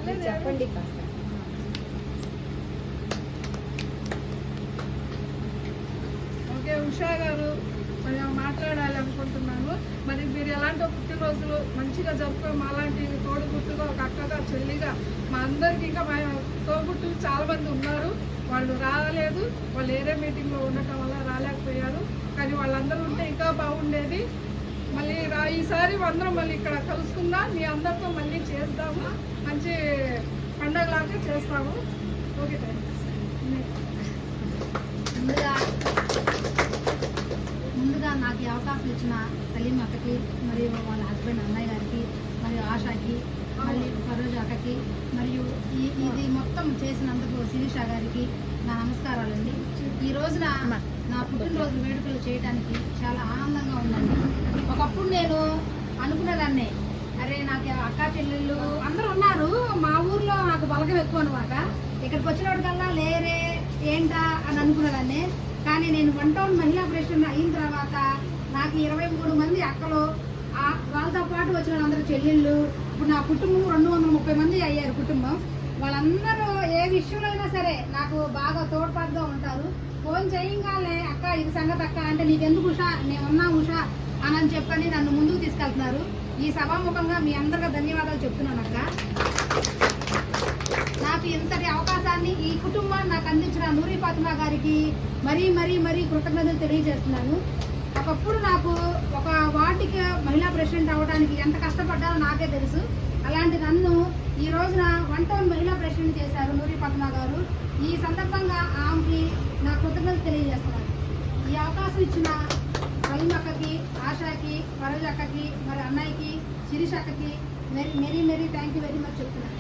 చెప్పండి. ఓకే, ఉషా గారు మరి మాట్లాడాలి అనుకుంటున్నాను. మరి మీరు ఎలాంటి పుట్టినరోజులు మంచిగా జరుపుకొని మాలాంటి తోడుగుట్టుగా ఒక అక్కగా చెల్లిగా మా అందరికీ ఇంకా మా తోబుట్టులు చాలా మంది ఉన్నారు. వాళ్ళు రాలేదు, వాళ్ళు ఏరే మీటింగ్లో ఉండటం వల్ల రాలేకపోయారు. కానీ వాళ్ళందరూ ఉంటే ఇంకా బాగుండేది. మళ్ళీ ఈసారి అందరం మళ్ళీ ఇక్కడ కలుసుకుందాం, మీ అందరితో మళ్ళీ చేద్దాము, మంచి పండగలాగా చేస్తాము. ఓకే, ముందుగా నాకు ఈ అవకాశం ఇచ్చిన సలీం అక్కకి మరియు వాళ్ళ హస్బెండ్ అన్నయ్య గారికి మరియు ఆశాకి మళ్ళీ ఫరోజ్ అక్కకి మరియు ఇది మొత్తం చేసినందుకు శిరీష గారికి నా నమస్కారాలండి. ఈ రోజున నా పుట్టినరోజు వేడుకలు చేయడానికి చాలా ఆనందంగా ఉందండి. ఒకప్పుడు నేను అనుకునేదాన్ని, అరే నాకు అక్క చెల్లెళ్ళు అందరూ ఉన్నారు, మా ఊర్లో నాకు బలగం ఎక్కువ అనమాట, ఇక్కడికి వచ్చినప్పటికల్లా లేరే ఏంటా అని అనుకునేదాన్ని. కానీ నేను 1 టౌన్ మహిళా ప్రెసిడెంట్ అయిన తర్వాత నాకు 23 మంది అక్కలు, వాళ్ళతో పాటు వచ్చిన అందరూ చెల్లెళ్ళు, ఇప్పుడు నా కుటుంబం 230 మంది అయ్యారు కుటుంబం. వాళ్ళందరూ ఏ విషయంలో అయినా సరే నాకు బాగా తోడ్పాటుగా ఉంటారు. ఫోన్ చేయంగానే అక్క ఇది సంగతి అక్క అంటే నీకెందుకు ఉషా, నేనున్నా ఉషా అని చెప్పని నన్ను ముందుకు తీసుకెళ్తున్నారు. ఈ సభాముఖంగా మీ అందరికీ ధన్యవాదాలు చెప్తున్నాను అక్క. నాకు ఇంతటి అవకాశాన్ని ఈ కుటుంబాన్ని నాకు అందించిన నూరి ఫాతిమా గారికి మరీ మరీ మరీ కృతజ్ఞతలు తెలియజేస్తున్నాను. ఒకప్పుడు నాకు ఒక వార్డుకి మహిళా ప్రెసిడెంట్ అవ్వడానికి ఎంత కష్టపడ్డానో నాకే తెలుసు. అలాంటి నన్ను ఈ రోజున 1 టౌన్ మహిళా ప్రెసిడెంట్ చేశారు నూరి ఫాతిమా గారు. ఈ సందర్భంగా ఆమెకి నా కృతజ్ఞతలు తెలియజేస్తున్నాను. ఈ అవకాశం ఇచ్చిన సలీం అక్కకి, ఆశాకి, ఫరోజ్ అక్కకి, మరి అన్నయ్యకి, శిరీష్ అక్కకి merry thank you very much చెప్తున్నాను.